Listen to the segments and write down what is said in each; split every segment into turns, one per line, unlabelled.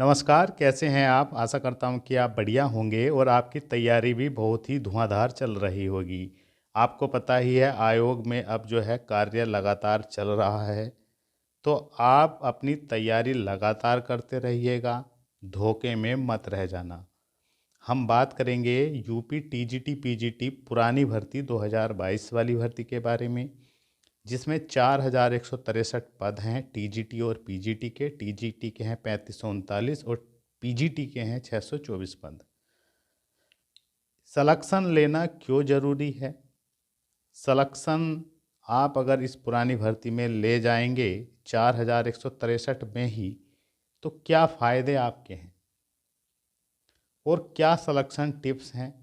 नमस्कार, कैसे हैं आप? आशा करता हूँ कि आप बढ़िया होंगे और आपकी तैयारी भी बहुत ही धुआंधार चल रही होगी। आपको पता ही है आयोग में अब जो है कार्य लगातार चल रहा है, तो आप अपनी तैयारी लगातार करते रहिएगा, धोखे में मत रह जाना। हम बात करेंगे यूपी टीजीटी पीजीटी पुरानी भर्ती 2022 वाली भर्ती के बारे में, जिसमें 4163 पद हैं टीजीटी और पीजीटी के। टीजीटी के हैं 3539 और पीजीटी के हैं 624 पद। सलेक्शन लेना क्यों ज़रूरी है? सलेक्शन आप अगर इस पुरानी भर्ती में ले जाएंगे 4163 में ही, तो क्या फ़ायदे आपके हैं और क्या सलेक्शन टिप्स हैं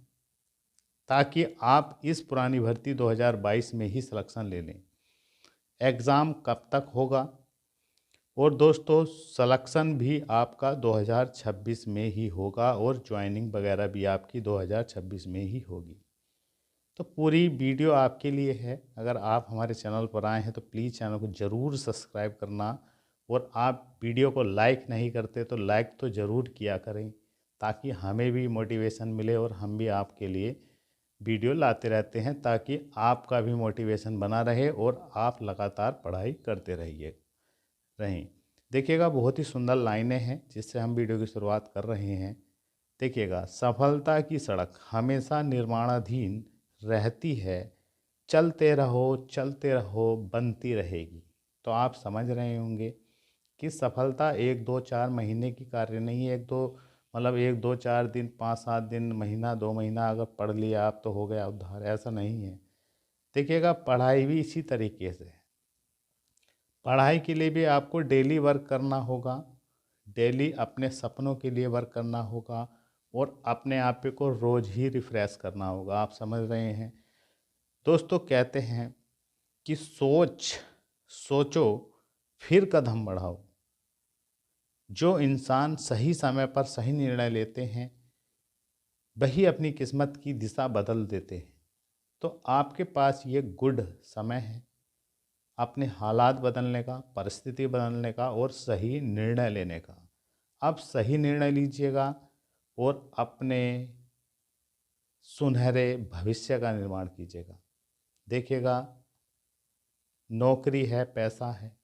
ताकि आप इस पुरानी भर्ती 2022 में ही सलेक्शन ले लें। एग्ज़ाम कब तक होगा? और दोस्तों सलेक्शन भी आपका 2026 में ही होगा और ज्वाइनिंग वगैरह भी आपकी 2026 में ही होगी। तो पूरी वीडियो आपके लिए है। अगर आप हमारे चैनल पर आए हैं तो प्लीज़ चैनल को ज़रूर सब्सक्राइब करना, और आप वीडियो को लाइक नहीं करते तो लाइक तो ज़रूर किया करें, ताकि हमें भी मोटिवेशन मिले और हम भी आपके लिए वीडियो लाते रहते हैं, ताकि आपका भी मोटिवेशन बना रहे और आप लगातार पढ़ाई करते रहें। देखिएगा बहुत ही सुंदर लाइनें हैं जिससे हम वीडियो की शुरुआत कर रहे हैं। देखिएगा, सफलता की सड़क हमेशा निर्माणाधीन रहती है, चलते रहो बनती रहेगी। तो आप समझ रहे होंगे कि सफलता 1 2 4 महीने की कार्य नहीं है। 1 2 4 दिन 5 7 दिन महीना 2 महीना अगर पढ़ लिया आप तो हो गया उद्धार, ऐसा नहीं है। देखिएगा पढ़ाई भी इसी तरीके से है। पढ़ाई के लिए भी आपको डेली वर्क करना होगा, डेली अपने सपनों के लिए वर्क करना होगा और अपने आप को रोज़ ही रिफ़्रेश करना होगा। आप समझ रहे हैं दोस्तों? कहते हैं कि सोचो फिर कदम बढ़ाओ। जो इंसान सही समय पर सही निर्णय लेते हैं वही अपनी किस्मत की दिशा बदल देते हैं। तो आपके पास ये गुड समय है अपने हालात बदलने का, परिस्थिति बदलने का और सही निर्णय लेने का। आप सही निर्णय लीजिएगा और अपने सुनहरे भविष्य का निर्माण कीजिएगा। देखिएगा, नौकरी है, पैसा है,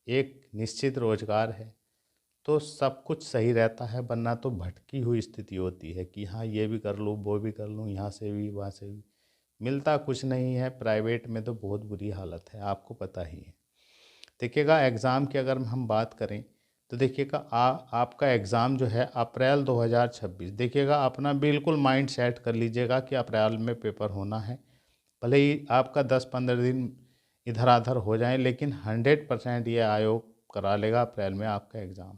एक निश्चित रोजगार है, तो सब कुछ सही रहता है, वरना तो भटकी हुई स्थिति होती है कि हाँ ये भी कर लूँ, वो भी कर लूँ, यहाँ से भी वहाँ से भी, मिलता कुछ नहीं है। प्राइवेट में तो बहुत बुरी हालत है, आपको पता ही है। देखिएगा, एग्ज़ाम की अगर हम बात करें तो देखिएगा आपका एग्ज़ाम जो है अप्रैल 2026। देखिएगा अपना बिल्कुल माइंड सेट कर लीजिएगा कि अप्रैल में पेपर होना है। भले ही आपका 10 15 दिन इधर आधर हो जाए, लेकिन 100% ये आयोग करा लेगा अप्रैल में आपका एग्ज़ाम।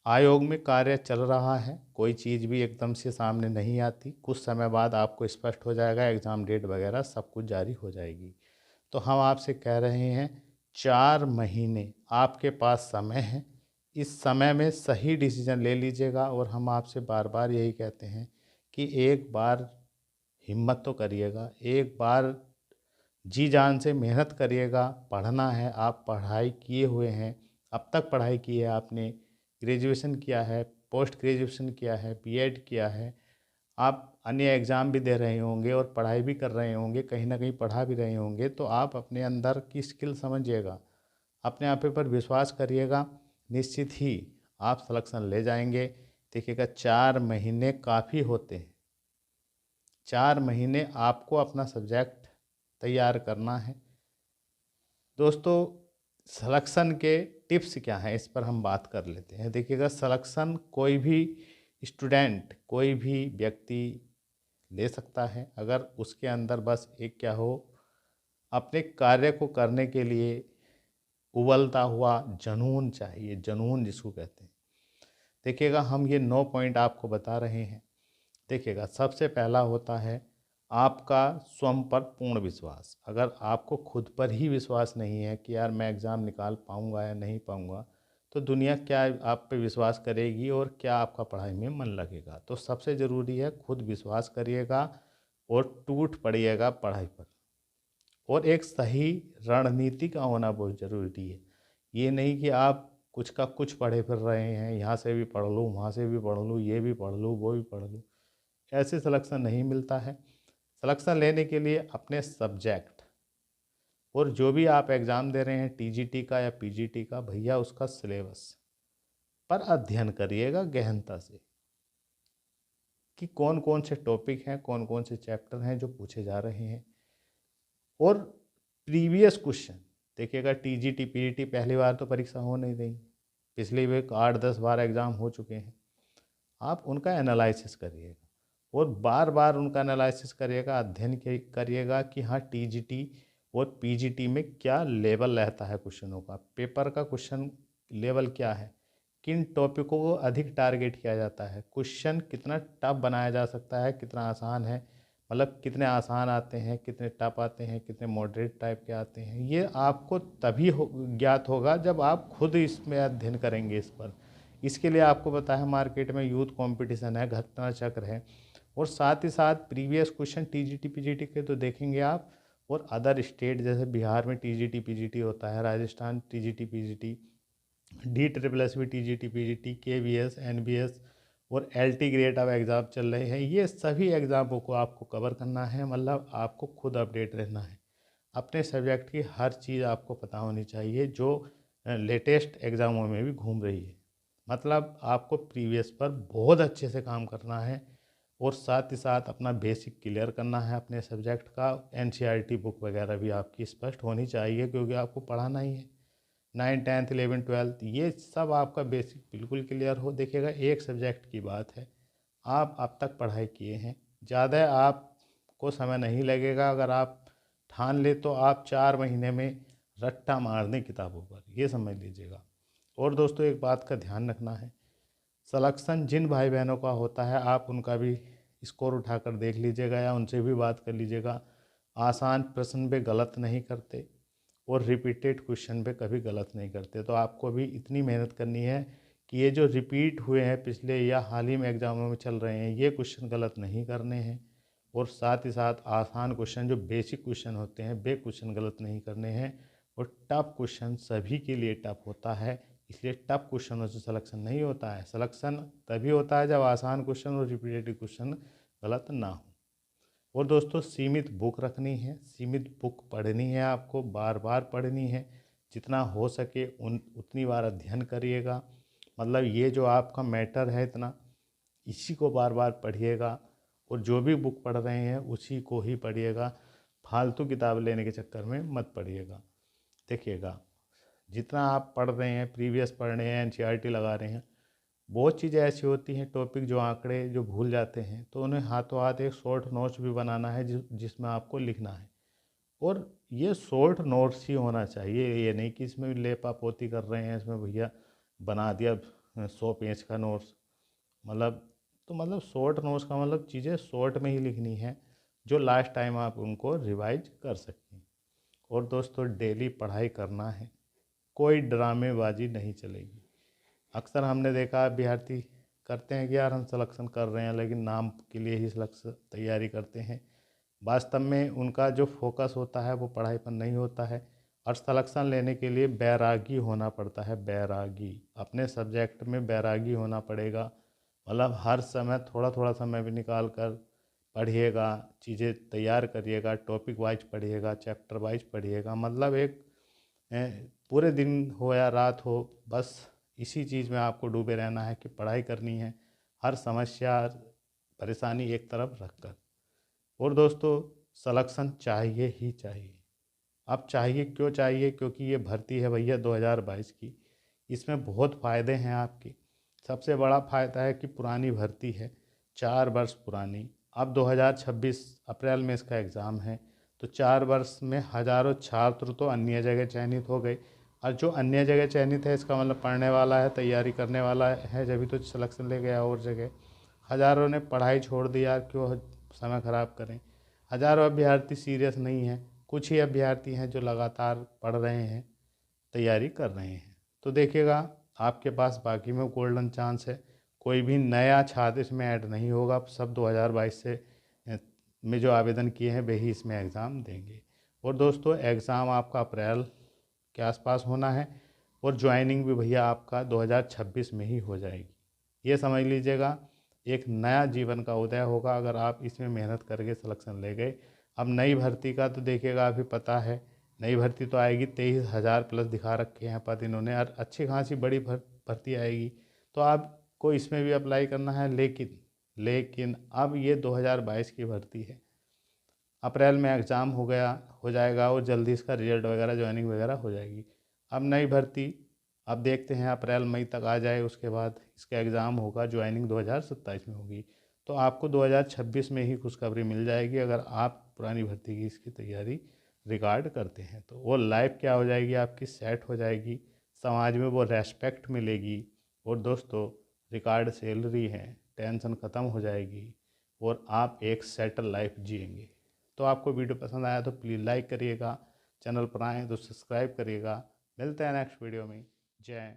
आयोग में कार्य चल रहा है, कोई चीज़ भी एकदम से सामने नहीं आती। कुछ समय बाद आपको स्पष्ट हो जाएगा, एग्ज़ाम डेट वगैरह सब कुछ जारी हो जाएगी। तो हम आपसे कह रहे हैं 4 महीने आपके पास समय है। इस समय में सही डिसीजन ले लीजिएगा, और हम आपसे बार बार यही कहते हैं कि एक बार हिम्मत तो करिएगा, एक बार जी जान से मेहनत करिएगा। पढ़ना है, आप पढ़ाई किए हुए हैं, अब तक पढ़ाई की है आपने, ग्रेजुएशन किया है, पोस्ट ग्रेजुएशन किया है, बीएड किया है, आप अन्य एग्ज़ाम भी दे रहे होंगे और पढ़ाई भी कर रहे होंगे, कहीं ना कहीं पढ़ा भी रहे होंगे, तो आप अपने अंदर की स्किल समझिएगा, अपने आप पर विश्वास करिएगा, निश्चित ही आप सलेक्शन ले जाएंगे। देखिएगा 4 महीने काफ़ी होते हैं। 4 महीने आपको अपना सब्जेक्ट तैयार करना है। दोस्तों सलेक्शन के टिप्स क्या हैं, इस पर हम बात कर लेते हैं। देखिएगा, सलेक्शन कोई भी स्टूडेंट, कोई भी व्यक्ति ले सकता है, अगर उसके अंदर बस एक क्या हो, अपने कार्य को करने के लिए उबलता हुआ जुनून चाहिए, जुनून जिसको कहते हैं। देखिएगा, हम ये 9 पॉइंट आपको बता रहे हैं। देखिएगा, सबसे पहला होता है आपका स्वयं पर पूर्ण विश्वास। अगर आपको खुद पर ही विश्वास नहीं है कि यार मैं एग्ज़ाम निकाल पाऊंगा या नहीं पाऊंगा, तो दुनिया क्या आप पे विश्वास करेगी और क्या आपका पढ़ाई में मन लगेगा? तो सबसे ज़रूरी है खुद विश्वास करिएगा और टूट पड़िएगा पढ़ाई पर। और एक सही रणनीति का होना बहुत ज़रूरी है। ये नहीं कि आप कुछ का कुछ पढ़े फिर रहे हैं, यहाँ से भी पढ़ लूँ, वहाँ से भी पढ़ लूँ, ये भी पढ़ लूँ, वो भी पढ़ लूँ। ऐसे सिलेक्शन नहीं मिलता है। सिलेक्शन लेने के लिए अपने सब्जेक्ट और जो भी आप एग्ज़ाम दे रहे हैं टीजीटी का या पीजीटी का, भैया उसका सिलेबस पर अध्ययन करिएगा गहनता से कि कौन कौन से टॉपिक हैं, कौन कौन से चैप्टर हैं जो पूछे जा रहे हैं। और प्रीवियस क्वेश्चन देखिएगा। टीजीटी पीजीटी पहली बार तो परीक्षा हो नहीं रही, पिछली भी 8-10 बार एग्ज़ाम हो चुके हैं। आप उनका एनालिसिस करिएगा और बार बार उनका एनालिसिस करिएगा, अध्ययन करिएगा कि हाँ टीजीटी और पीजीटी में क्या लेवल रहता है क्वेश्चनों का, पेपर का क्वेश्चन लेवल क्या है, किन टॉपिकों को अधिक टारगेट किया जाता है, क्वेश्चन कितना टफ बनाया जा सकता है, कितना आसान है, मतलब कितने आसान आते हैं, कितने टफ आते हैं, कितने मॉडरेट टाइप के आते हैं। ये आपको तभी ज्ञात होगा जब आप खुद इसमें अध्ययन करेंगे इस पर। इसके लिए आपको पता है मार्केट में यूथ कंपटीशन है, घटना चक्र है, और साथ ही साथ प्रीवियस क्वेश्चन टीजीटी पीजीटी के तो देखेंगे आप। और अदर स्टेट जैसे बिहार में टीजीटी पीजीटी होता है, Rajasthan TGT PGT, DSSS TGT PGT, KVS NBS और LT ग्रेड अब एग्ज़ाम चल रहे हैं। ये सभी एग्ज़ामों को आपको कवर करना है, मतलब आपको खुद अपडेट रहना है। अपने सब्जेक्ट की हर चीज़ आपको पता होनी चाहिए जो लेटेस्ट एग्ज़ामों में भी घूम रही है। मतलब आपको प्रीवियस पर बहुत अच्छे से काम करना है और साथ ही साथ अपना बेसिक क्लियर करना है अपने सब्जेक्ट का। NCERT बुक वगैरह भी आपकी स्पष्ट होनी चाहिए क्योंकि आपको पढ़ाना ही है। 9, 10th, 11th, 12th ये सब आपका बेसिक बिल्कुल क्लियर हो। देखिएगा एक सब्जेक्ट की बात है, आप अब तक पढ़ाई किए हैं, ज़्यादा आपको समय नहीं लगेगा। अगर आप ठान ले तो आप 4 महीने में रट्टा मार दें किताबों पर, ये समझ लीजिएगा। और दोस्तों एक बात का ध्यान रखना है, सिलेक्शन जिन भाई बहनों का होता है आप उनका भी स्कोर उठाकर देख लीजिएगा या उनसे भी बात कर लीजिएगा। आसान प्रश्न पे गलत नहीं करते और रिपीटेड क्वेश्चन पे कभी गलत नहीं करते। तो आपको भी इतनी मेहनत करनी है कि ये जो रिपीट हुए हैं पिछले या हाल ही में एग्जामों में चल रहे हैं ये क्वेश्चन गलत नहीं करने हैं। और साथ ही साथ आसान क्वेश्चन जो बेसिक क्वेश्चन होते हैं वे क्वेश्चन गलत नहीं करने हैं। और टफ क्वेश्चन सभी के लिए टफ होता है, इसलिए टफ क्वेश्चनों से सिलेक्शन नहीं होता है। सिलेक्शन तभी होता है जब आसान क्वेश्चन और रिपीटेड क्वेश्चन गलत ना हो। और दोस्तों सीमित बुक रखनी है, सीमित बुक पढ़नी है, आपको बार बार पढ़नी है, जितना हो सके उतनी बार अध्ययन करिएगा। मतलब ये जो आपका मैटर है इतना, इसी को बार बार पढ़िएगा और जो भी बुक पढ़ रहे हैं उसी को ही पढ़िएगा। फालतू किताब लेने के चक्कर में मत पढ़िएगा। देखिएगा जितना आप पढ़ रहे हैं, प्रीवियस पढ़ रहे हैं, NCERT लगा रहे हैं, बहुत चीज़ें ऐसी होती हैं टॉपिक जो आंकड़े जो भूल जाते हैं, तो उन्हें हाथों हाथ एक शॉर्ट नोट्स भी बनाना है जिसमें आपको लिखना है। और ये शॉर्ट नोट्स ही होना चाहिए, ये नहीं कि इसमें लेपा पोती कर रहे हैं, इसमें भैया बना दिया 100 पेज का नोट्स। मतलब तो मतलब शॉर्ट नोट्स का मतलब चीज़ें शॉर्ट में ही लिखनी है जो लास्ट टाइम आप उनको रिवाइज कर सकें। और दोस्तों डेली पढ़ाई करना है, कोई ड्रामेबाजी नहीं चलेगी। अक्सर हमने देखा अभ्यर्थी करते हैं कि यार हम सिलेक्शन कर रहे हैं लेकिन नाम के लिए ही सिलेक्शन तैयारी करते हैं। वास्तव में उनका जो फोकस होता है वो पढ़ाई पर नहीं होता है। और सिलेक्शन लेने के लिए बैरागी होना पड़ता है, बैरागी, अपने सब्जेक्ट में बैरागी होना पड़ेगा। मतलब हर समय थोड़ा थोड़ा समय भी निकाल कर पढ़िएगा, चीज़ें तैयार करिएगा, टॉपिक वाइज पढ़िएगा, चैप्टर वाइज पढ़िएगा। मतलब एक पूरे दिन हो या रात हो, बस इसी चीज़ में आपको डूबे रहना है कि पढ़ाई करनी है, हर समस्या परेशानी एक तरफ रखकर। और दोस्तों सिलेक्शन चाहिए ही चाहिए। अब चाहिए क्यों चाहिए? क्योंकि ये भर्ती है भैया 2022 की, इसमें बहुत फ़ायदे हैं आपके। सबसे बड़ा फ़ायदा है कि पुरानी भर्ती है, 4 वर्ष पुरानी। अब 2026 अप्रैल में इसका एग्ज़ाम है, तो 4 वर्ष में हज़ारों छात्र तो अन्य जगह चयनित हो गए। और जो अन्य जगह चयनित है इसका मतलब पढ़ने वाला है, तैयारी करने वाला है, जभी तो सिलेक्शन ले गया और जगह। हज़ारों ने पढ़ाई छोड़ दी, यार क्यों समय ख़राब करें। हज़ारों अभ्यर्थी सीरियस नहीं हैं, कुछ ही अभ्यर्थी हैं जो लगातार पढ़ रहे हैं, तैयारी कर रहे हैं। तो देखिएगा आपके पास बाकी में गोल्डन चांस है, कोई भी नया छात्र इसमें ऐड नहीं होगा। सब 2022 से में जो आवेदन किए हैं वही इसमें एग्ज़ाम देंगे। और दोस्तों एग्ज़ाम आपका अप्रैल के आसपास होना है, और ज्वाइनिंग भी भैया आपका 2026 में ही हो जाएगी। ये समझ लीजिएगा, एक नया जीवन का उदय होगा अगर आप इसमें मेहनत करके सिलेक्शन ले गए। अब नई भर्ती का तो देखिएगा, अभी पता है नई भर्ती तो आएगी, 23,000 प्लस दिखा रखे हैं पद इन्होंने, और अच्छी खासी बड़ी भर्ती आएगी। तो आपको इसमें भी अप्लाई करना है, लेकिन अब ये 2022 की भर्ती है। अप्रैल में एग्ज़ाम हो जाएगा और जल्दी इसका रिजल्ट वगैरह ज्वाइनिंग वगैरह हो जाएगी। अब नई भर्ती अब देखते हैं अप्रैल मई तक आ जाए, उसके बाद इसका एग्ज़ाम होगा, ज्वाइनिंग 2027 में होगी। तो आपको 2026 में ही खुशखबरी मिल जाएगी अगर आप पुरानी भर्ती की इसकी तैयारी रिकॉर्ड करते हैं। तो वो लाइफ क्या हो जाएगी आपकी, सेट हो जाएगी, समाज में वो रेस्पेक्ट मिलेगी, और दोस्तों रिकॉर्ड सैलरी है, टेंशन ख़त्म हो जाएगी, और आप एक सेटल लाइफ जिएंगे। तो आपको वीडियो पसंद आया तो प्लीज़ लाइक करिएगा, चैनल पर आएँ तो सब्सक्राइब करिएगा। मिलते हैं नेक्स्ट वीडियो में। जय